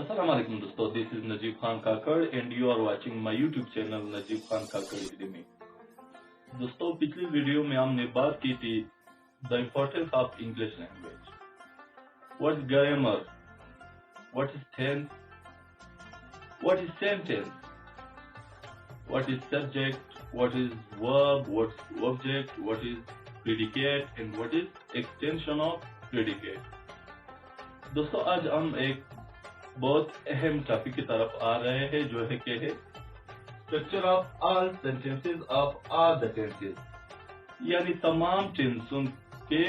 Assalamu alaikum दोस्तों, this is Najib Khan Kakad and you are watching my YouTube channel Najib Khan Kakad Academy। दोस्तों, पिछली video में हमने बात की थी the importance of English language, what is grammar, what is tense, what is sentence, what is subject, what is verb, what is object, what is predicate and what is extension of predicate। दोस्तों, आज हम एक बहुत अहम topic की तरफ आ रहे हैं जो है कि है structure of all sentences of all the tenses, यानी तमाम टेंसों के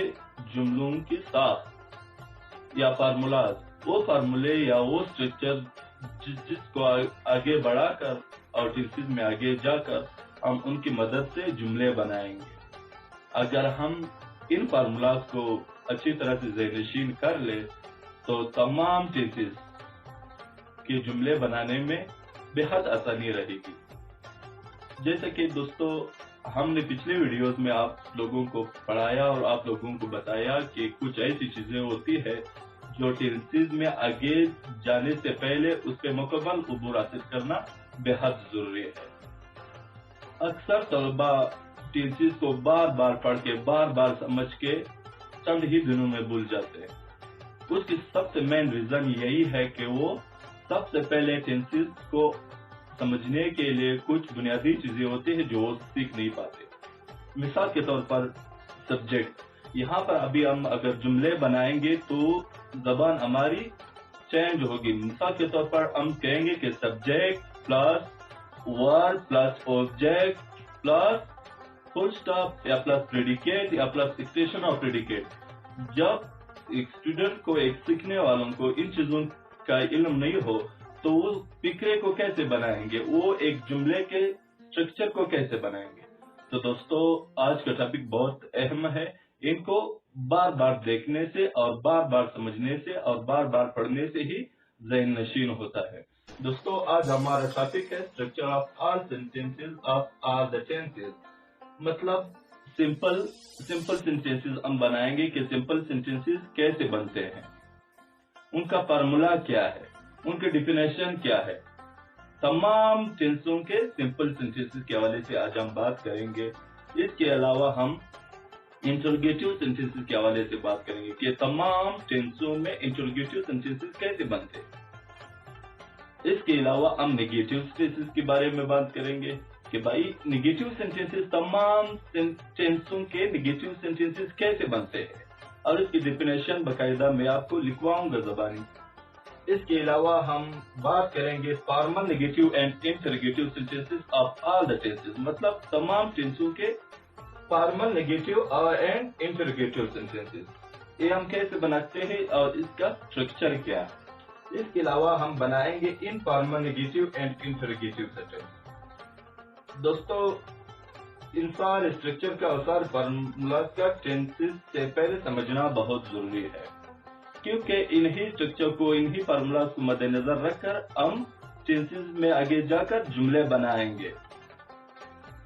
जुमलों के साथ या फार्मूलाज, वो फार्मूले या वो स्ट्रक्चर जिसको आगे बढ़ाकर और टेंसेस में आगे जाकर हम उनकी मदद से जुमले बनाएंगे। अगर हम इन फार्मूलाज को अच्छी तरह से ज़हनशीन कर ले तो तमाम टेंसेस के जुमले बनाने में बेहद आसानी रहेगी। जैसे कि दोस्तों, हमने पिछले वीडियोस में आप लोगों को पढ़ाया और आप लोगों को बताया कि कुछ ऐसी चीजें होती है जो टेंसेस में आगे जाने से पहले उस पर मुकम्मल अबूर हासिल करना बेहद जरूरी है। अक्सर तलबा टेंसेस को बार बार पढ़ के बार बार समझ के चंद ही दिनों में भूल जाते हैं। उसकी सबसे मेन रीजन यही है कि वो सबसे पहले टेंसेस को समझने के लिए कुछ बुनियादी चीजें होती है जो वो सीख नहीं पाते। मिसाल के तौर पर सब्जेक्ट, यहाँ पर अभी हम अगर जुमले बनाएंगे तो जबान हमारी चेंज होगी। मिसाल के तौर पर हम कहेंगे कि subject plus verb plus object plus full stop या प्लस प्रेडिकेट या प्लस एक्सटेंशन ऑफ प्रेडिकेट। जब एक स्टूडेंट को, एक सीखने वालों को इन चीजों का इल्म नहीं हो तो वो फिक्रे को कैसे बनाएंगे, वो एक जुमले के स्ट्रक्चर को कैसे बनाएंगे। तो दोस्तों, आज का टॉपिक बहुत अहम है। इनको बार बार देखने से और बार बार समझने से और बार बार पढ़ने से ही ज़हन नशीन होता है। दोस्तों, आज हमारा टॉपिक है structure of all sentences of all the tenses. मतलब सिंपल सेंटेंसेस हम बनाएंगे कि सिंपल सेंटेंसेस कैसे बनते हैं, उनका फार्मूला क्या है, उनके डिफिनेशन क्या है। तमाम टेंसों के सिंपल सेंटेंसेस के हवाले से आज हम बात करेंगे। इसके अलावा हम इंटरोगेटिव सेंटेंसेस के हवाले से बात करेंगे कि तमाम टेंसों में इंटरोगेटिव सेंटेंसेस कैसे बनते हैं। इसके अलावा हम नेगेटिव सेंटेंसेस के बारे में बात करेंगे कि भाई नेगेटिव सेंटेंसेस, तमाम टेंसों के नेगेटिव सेंटेंसेस कैसे बनते हैं और इसकी डिफिनेशन बकायदा मैं आपको लिखवाऊंगा ज़बानी। इसके अलावा हम बात करेंगे formal negative and interrogative sentences of all the tenses, मतलब तमाम टेंसों के formal negative and interrogative sentences. ये हम कैसे बनाते हैं और इसका स्ट्रक्चर क्या है। इसके अलावा हम बनाएंगे informal negative and interrogative sentence. दोस्तों, इन सारे स्ट्रक्चर का और सारे फार्मूला का टेंसेस से पहले समझना बहुत जरूरी है, क्योंकि इन्हीं स्ट्रक्चर को, इन्हीं फार्मूला को मद्देनजर रखकर हम टेंसेस में आगे जाकर जुमले बनाएंगे।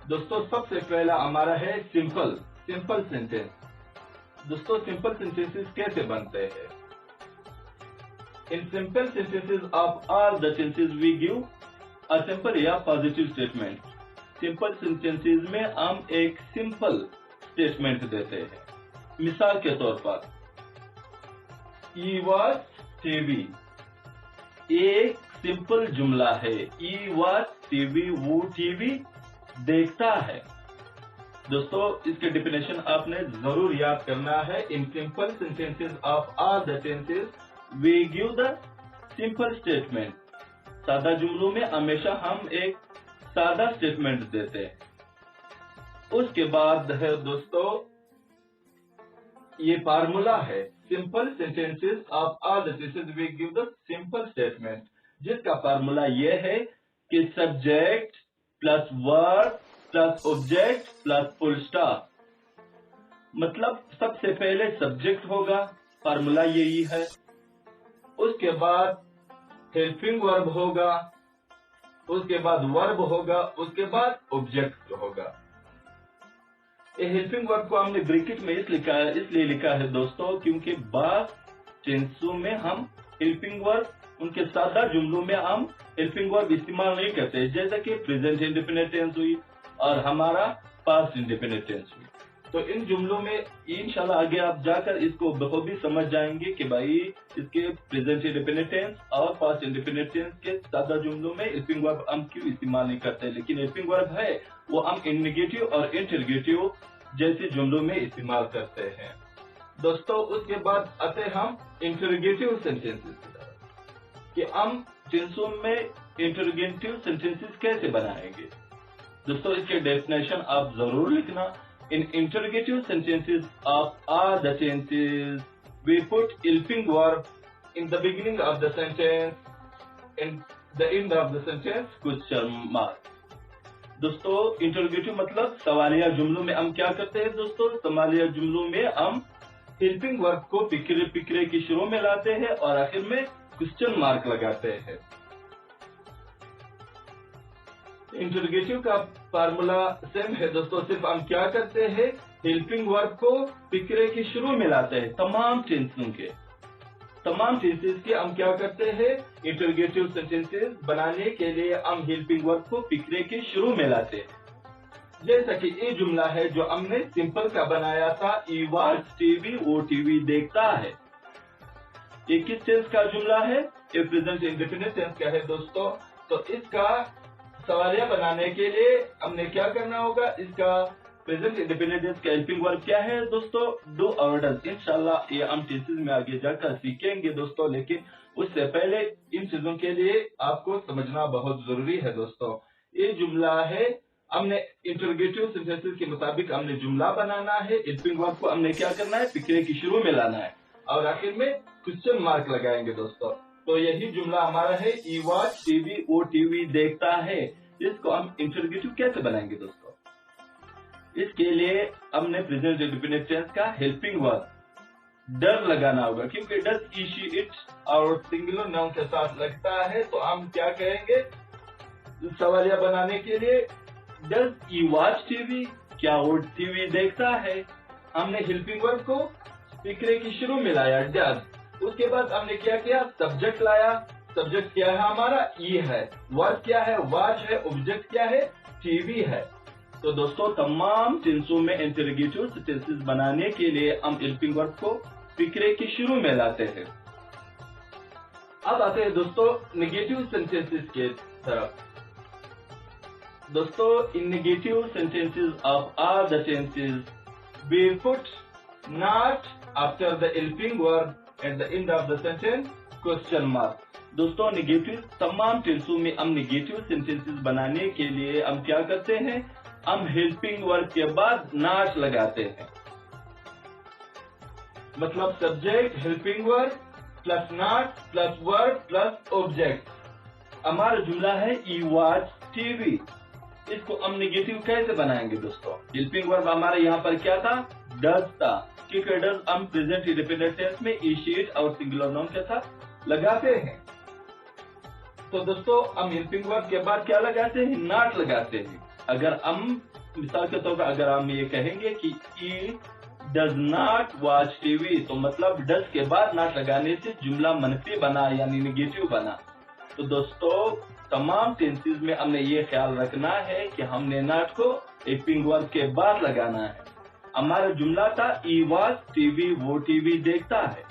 दोस्तों, सबसे पहला हमारा है सिंपल सेंटेंस। दोस्तों, सिंपल सेंटेंसेस कैसे बनते हैं। In simple sentences of all the tenses we give a simple या पॉजिटिव स्टेटमेंट। सिंपल सेंटेंसेस में हम एक सिंपल स्टेटमेंट देते हैं। मिसाल के तौर पर ही वॉज टीवी, एक सिंपल जुमला है। ही वॉज टीवी, वो टीवी देखता है। दोस्तों, इसके डिफिनेशन आपने जरूर याद करना है। In simple sentences of all the tenses we give the simple statement. सादा जुमलों में हमेशा हम एक सादा स्टेटमेंट देते हैं। उसके बाद है दोस्तों, ये फार्मूला है simple sentences of all the tenses we give the simple statement, जिसका फार्मूला ये है कि subject plus verb plus object plus full stop. मतलब सबसे पहले सब्जेक्ट होगा, फार्मूला यही है। उसके बाद हेल्पिंग वर्ब होगा, उसके बाद वर्ब होगा, उसके बाद ऑब्जेक्ट होगा। ये हेल्पिंग वर्ब को हमने ब्रैकेट में इसलिए लिखा है दोस्तों, क्योंकि बात टेंसों में हम हेल्पिंग वर्ब उनके सादा जुमलों में हम हेल्पिंग वर्ब इस्तेमाल नहीं करते, जैसे कि प्रेजेंट इंडेफिनिट टेंस हुई और हमारा पास्ट इंडेफिनिट टेंस हुई। तो इन जुमलों में इंशाल्लाह आगे आप जाकर इसको बखूबी समझ जाएंगे कि भाई इसके प्रेजेंट इंडेफिनिट टेंस और पास्ट इंडेफिनिट टेंस के सादा जुमलों में हेल्पिंग वर्ब हम क्यों इस्तेमाल नहीं करते, लेकिन हेल्पिंग वर्ब है वो हम इंडिकेटिव और इंटरगेटिव जैसे जुमलों में इस्तेमाल करते हैं। दोस्तों उसके बाद आते हम इंटरगेटिव सेंटेंसेस की तरफ कि हम टेंसों में इंटरगेटिव सेंटेंसेस कैसे बनाएंगे। दोस्तों इसके डेफिनेशन आप जरूर लिखना। In interrogative sentences are the tenses we put helping verb in the beginning of the sentence, in the end of the sentence question mark। दोस्तों इंटरोगेटिव मतलब सवालिया जुमलों में हम क्या करते हैं दोस्तों, सवालिया जुमलों में हम हेल्पिंग वर्ब को पिकरे की शुरू में लाते हैं और आखिर में क्वेश्चन मार्क लगाते हैं। इंटरोगेटिव का फार्मूला सेम है दोस्तों, सिर्फ हम क्या करते हैं हेल्पिंग वर्ब को पिकरे की शुरू में लाते हैं। तमाम टेंसेस के हम क्या करते हैं इंटरोगेटिव सेंटेंसेस बनाने के लिए हम हेल्पिंग वर्ब को पिकरे के शुरू में लाते हैं। जैसा कि ये जुमला है जो हमने सिंपल का बनाया था, ई वॉच टीवी वो टीवी देखता है। ये किस टेंस का जुमला है, ये प्रेजेंट इंडेफिनिट टेंस का है दोस्तों। तो इसका सवालिया बनाने के लिए हमने क्या करना होगा, इसका प्रेजेंट इंडेफिनिट टेंस का हेल्पिंग वर्ब क्या है दोस्तों, डू और डज। इंशाल्लाह ये हम टेंसेस में आगे जाकर सीखेंगे दोस्तों, लेकिन उससे पहले इन चीजों के लिए आपको समझना बहुत जरूरी है दोस्तों। ये जुमला है, हमने इंटरोगेटिव सेंटेंसेस के मुताबिक हमने जुमला बनाना है, हेल्पिंग वर्ब को हमने क्या करना है पिकरे की शुरू में लाना है और आखिर में क्वेश्चन मार्क लगाएंगे दोस्तों। तो यही जुमला हमारा है, ई वॉच टीवी वो टीवी देखता है। इसको हम इंटरोगेटिव कैसे बनाएंगे दोस्तों, इसके लिए हमने प्रेजेंट इंडेफिनिट टेंस का हेल्पिंग वर्ब डज लगाना होगा, क्योंकि डज ई शी इट और सिंगुलर नाउन के साथ लगता है। तो हम क्या कहेंगे सवालिया बनाने के लिए, डज ई वॉच टीवी, क्या वो टीवी देखता है। हमने हेल्पिंग वर्ब को पिकरे की शुरू में लाया डज, उसके बाद हमने क्या किया सब्जेक्ट लाया। सब्जेक्ट क्या है हमारा, ई है, वर्ब क्या है वॉच है, ऑब्जेक्ट क्या है टीवी है। तो दोस्तों तमाम टेंसों में इंटरोगेटिव सेंटेंसेस बनाने के लिए हम हेल्पिंग वर्ब को पिकरे की शुरू में लाते हैं। अब आते हैं दोस्तों नेगेटिव सेंटेंसेस के तरफ। दोस्तों इन negative sentences of all the tenses we put not after the helping verb at the end of the sentence question mark. दोस्तों नेगेटिव तमाम टेंसों में हम नेगेटिव सेंटेंसेस बनाने के लिए हम क्या करते हैं, हम हेल्पिंग वर्ब के बाद नॉट लगाते हैं। मतलब subject helping verb plus not plus verb plus object. हमारा जुमला है ई वॉच टीवी, इसको हम नेगेटिव कैसे बनाएंगे दोस्तों, हेल्पिंग वर्ब हमारा यहाँ पर क्या था डज था, क्योंकि डज हम प्रेजेंट इंडेफिनिट टेंस में ई शीट और सिंगुलर नाउन के साथ लगाते हैं। तो दोस्तों हम हेल्पिंग वर्ब के बाद क्या लगाते हैं नॉट लगाते हैं। अगर हम मिसाल के तौर पर अगर हम ये कहेंगे कि ई डज नॉट वॉच टीवी, तो मतलब डज के बाद नॉट लगाने से जुमला मनफी बना यानी नेगेटिव बना। तो दोस्तों तमाम टेंसेस में हमने ये ख्याल रखना है कि हमने नॉट को हेल्पिंग वर्ब के बाद लगाना है। हमारा जुमला था ई वॉच टीवी वो टीवी देखता है,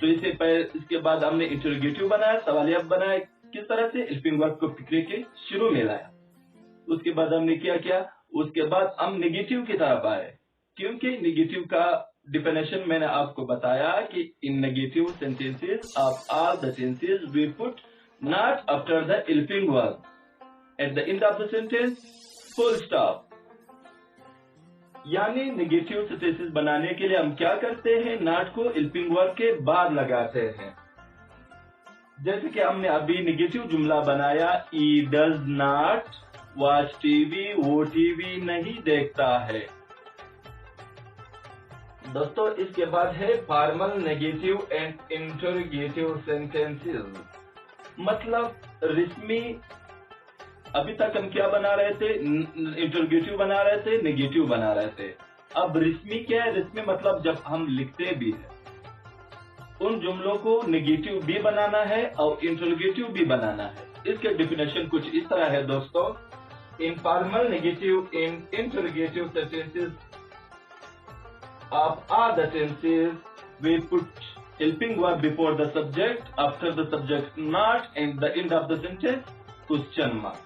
तो इसके बाद हमने इंटरोगेटिव बनाया, सवालिया बनाया, किस तरह से हेल्पिंग वर्ब को पिकरे के शुरू में लाया। उसके बाद हमने क्या किया, उसके बाद हम नेगेटिव की तरफ आए, क्योंकि नेगेटिव का डिफिनेशन मैंने आपको बताया कि इन negative sentences of all the tenses we put not after the helping verb at the end of the sentence full stop. यानी नेगेटिव सेंटेंसेस बनाने के लिए हम क्या करते हैं नॉट को हेल्पिंग वर्ब के बाद लगाते हैं। जैसे कि हमने अभी नेगेटिव जुमला बनाया, ई डज नॉट वॉच टीवी वो टीवी नहीं देखता है। दोस्तों इसके बाद है formal negative and interrogative sentences, मतलब रस्मी। अभी तक हम क्या बना रहे थे, इंटरोगेटिव बना रहे थे, नेगेटिव बना रहे थे। अब रस्मी क्या है, रस्मी मतलब जब हम लिखते भी है, उन जुमलों को नेगेटिव भी बनाना है और इंटरोगेटिव भी बनाना है। इसके डेफिनेशन कुछ इस तरह है दोस्तों। Informal negative in interrogative sentences of are the tenses we put helping verb before the subject, after the subject not, and the end of the sentence question mark।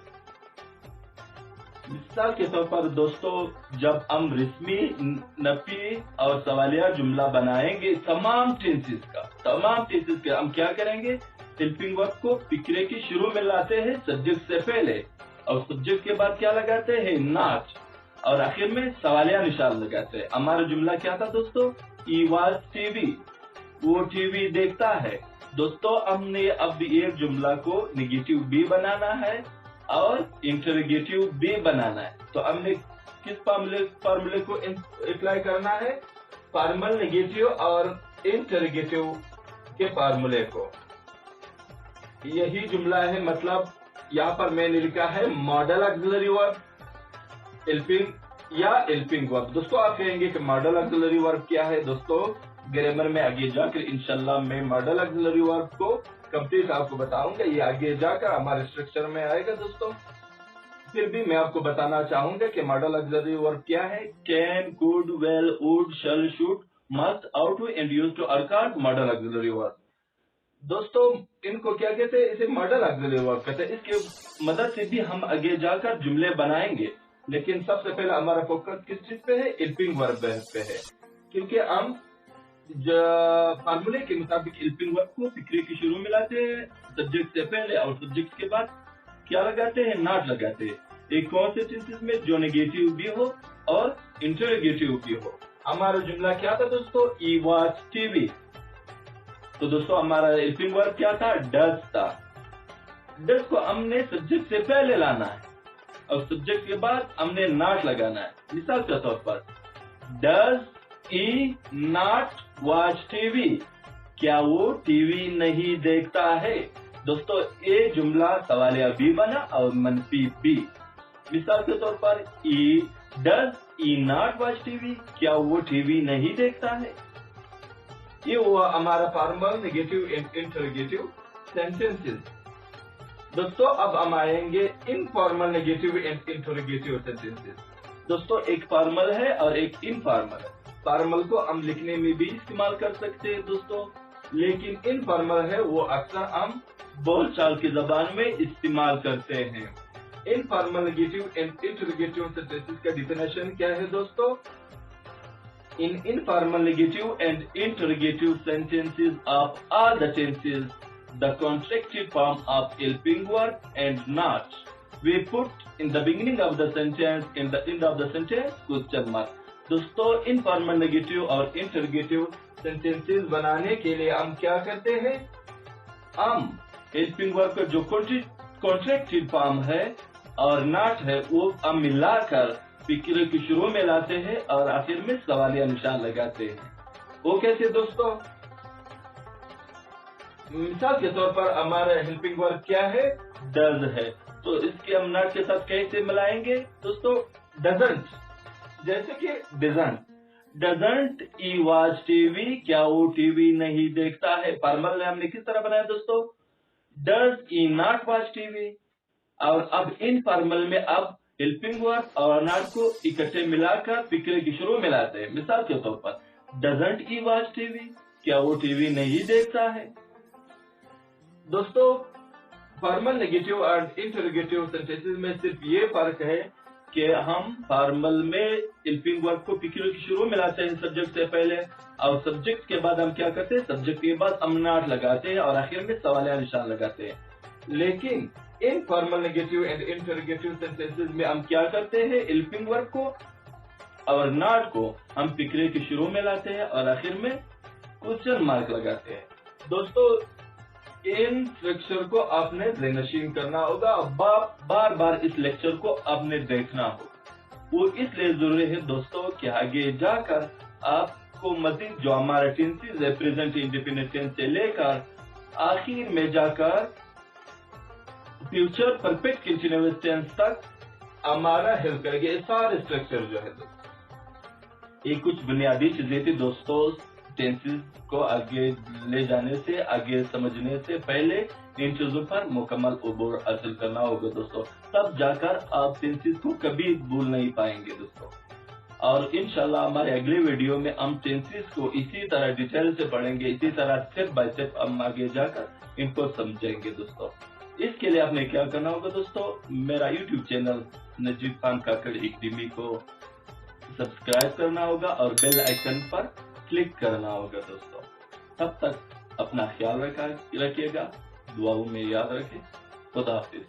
मिसाल के तौर पर दोस्तों, जब हम रस्मी, नफी और सवालिया जुमला बनाएंगे तमाम टेंसेस का हम क्या करेंगे? हेल्पिंग वर्ब को फिक्रे की शुरू में लाते हैं सब्जेक्ट से पहले, और सब्जेक्ट के बाद क्या लगाते हैं? नॉट, और आखिर में सवालिया निशान लगाते हैं। हमारा जुमला क्या था दोस्तों? ही वॉज टीवी, वो टीवी देखता है। दोस्तों, हमने अब एक जुमला को नेगेटिव भी बनाना है और इंटरोगेटिव भी बनाना है। तो हमने किस फॉर्मूले को अप्लाई करना है? फॉर्मल नेगेटिव और इंटरोगेटिव के फॉर्मूले को। यही जुमला है, मतलब यहाँ पर मैंने लिखा है मॉडल ऑक्सिलरी वर्ब, हेल्पिंग या हेल्पिंग वर्ब। दोस्तों, आप कहेंगे कि मॉडल ऑक्सिलरी वर्ब क्या है? दोस्तों, ग्रामर में आगे जाकर इंशाल्लाह मैं मॉडल ऑक्सिलरी वर्ब को कंप्लीट आपको बताऊंगा। ये आगे जाकर हमारे स्ट्रक्चर में आएगा दोस्तों। फिर भी मैं आपको बताना चाहूंगा कि मॉडल ऑक्सिलरी वर्ब क्या है। Can, could, will, would, shall, should, must, ought to and use to are called modal auxiliary verb. दोस्तों, इनको क्या कहते हैं? इसे मॉडल ऑक्सिलरी वर्ब कहते हैं। इसकी मदद से भी हम आगे जाकर जुमले बनाएंगे, लेकिन सबसे पहले हमारा फोकस किस चीज पे है? हेल्पिंग वर्ब पे है, क्योंकि हम फॉर्मूले के मुताबिक हेल्पिंग वर्ब को फिक्रे की शुरू में लाते हैं सब्जेक्ट से पहले, और सब्जेक्ट के बाद क्या लगाते हैं? नॉट लगाते हैं। एक कौन से टेंसेस में? जो नेगेटिव भी हो और इंटरोगेटिव भी हो। हमारा जुमला क्या था दोस्तों? He was TV. तो दोस्तों, हमारा हेल्पिंग वर्ब क्या था? डज था। डज को हमने सब्जेक्ट से पहले लाना है और सब्जेक्ट के बाद हमने नॉट लगाना है। मिसाल के तौर पर, does he not watch TV, क्या वो टीवी नहीं देखता है? दोस्तों, ये जुमला सवालिया भी बना और मनफी भी। मिसाल के तौर पर, does he not watch TV, क्या वो टीवी नहीं देखता है? ये हुआ हमारा formal negative and interrogative sentences. दोस्तों, अब हम आएंगे informal negative and interrogative sentences. दोस्तों, एक फॉर्मल है और एक इनफॉर्मल है। फॉर्मल को हम लिखने में भी इस्तेमाल कर सकते हैं दोस्तों, लेकिन इनफॉर्मल है वो अक्सर हम बोलचाल की जबान में इस्तेमाल करते हैं। Informal negative and interrogative sentences का डिफिनेशन क्या है दोस्तों? In informal negative and interrogative sentences of all the tenses, the contracted form of helping verb and not we put in the beginning of the sentence and the end of the sentence question mark। दोस्तों, informal negative और interrogative sentences बनाने के लिए हम क्या करते हैं? हम helping verb का जो contracted form है और not है वो हम मिलाकर फिक्रे की शुरू में लाते हैं और आखिर में सवालिया निशान लगाते हैं। वो कैसे दोस्तों? मिसाल के तौर पर हमारा हेल्पिंग वर्ब क्या है? डज है। तो इसके हम नॉट के साथ कैसे मिलाएंगे दोस्तों? डजंट, जैसे कि डजंट ही वॉच टीवी, क्या वो टीवी नहीं देखता है? फॉर्मल में हमने किस तरह बनाया दोस्तों? Does he not watch TV. और अब इन फॉर्मल में अब हेल्पिंग वर्ब और नॉट को इकट्ठे मिलाकर फिक्रे की शुरू में लाते हैं। मिसाल के तौर पर, डजंट ही वॉच टीवी, क्या वो टीवी नहीं देखता है? दोस्तों, फॉर्मल नेगेटिव और इंटरोगेटिव सेंटेंसेस में सिर्फ ये फर्क है कि हम फॉर्मल में हेल्पिंग वर्ब को फिक्रे की शुरू में लाते हैं सब्जेक्ट से पहले, और सब्जेक्ट के बाद हम क्या करते हैं? सब्जेक्ट के बाद हम नॉट लगाते हैं और आखिर में सवालिया निशान लगाते हैं। लेकिन in formal negative and interrogative sentences में हम क्या करते हैं? हेल्पिंग वर्ब को और नॉट को हम फिक्रे की शुरू में लाते हैं और आखिर में क्वेश्चन मार्क लगाते हैं। दोस्तों, इन लेक्चर को आपने ज़हनशीन करना होगा और बार बार इस लेक्चर को आपने देखना होगा। वो इसलिए जरूरी है दोस्तों कि आगे जाकर आपको मजीद जो हमारा टेंसेस है, प्रेजेंट इंडेफिनिट टेंस से लेकर आखिर में जाकर फ्यूचर परफेक्ट कंटीन्यूअस टेंस तक हमारा हेल्प करेंगे। ये सारे स्ट्रक्चर जो है दोस्तों, ये कुछ बुनियादी चीजें थी दोस्तों टेंसेस को आगे ले जाने से, आगे समझने से पहले इन चीजों पर मुकम्मल अबूर हासिल करना होगा दोस्तों, तब जाकर आप टेंसेस को कभी भूल नहीं पाएंगे दोस्तों। और इंशाल्लाह हमारे अगले वीडियो में हम टेंसेस को इसी तरह डिटेल से पढ़ेंगे, इसी तरह स्टेप बाय स्टेप हम आगे जाकर इनको समझेंगे दोस्तों। इसके लिए आपने क्या करना होगा दोस्तों, मेरा YouTube चैनल नजीब खान काकड़ एकेडमी को सब्सक्राइब करना होगा और बेल आइकन पर क्लिक करना होगा दोस्तों। तब तक अपना ख्याल रखिएगा, दुआओं में याद रखें। खुदा हाफिज।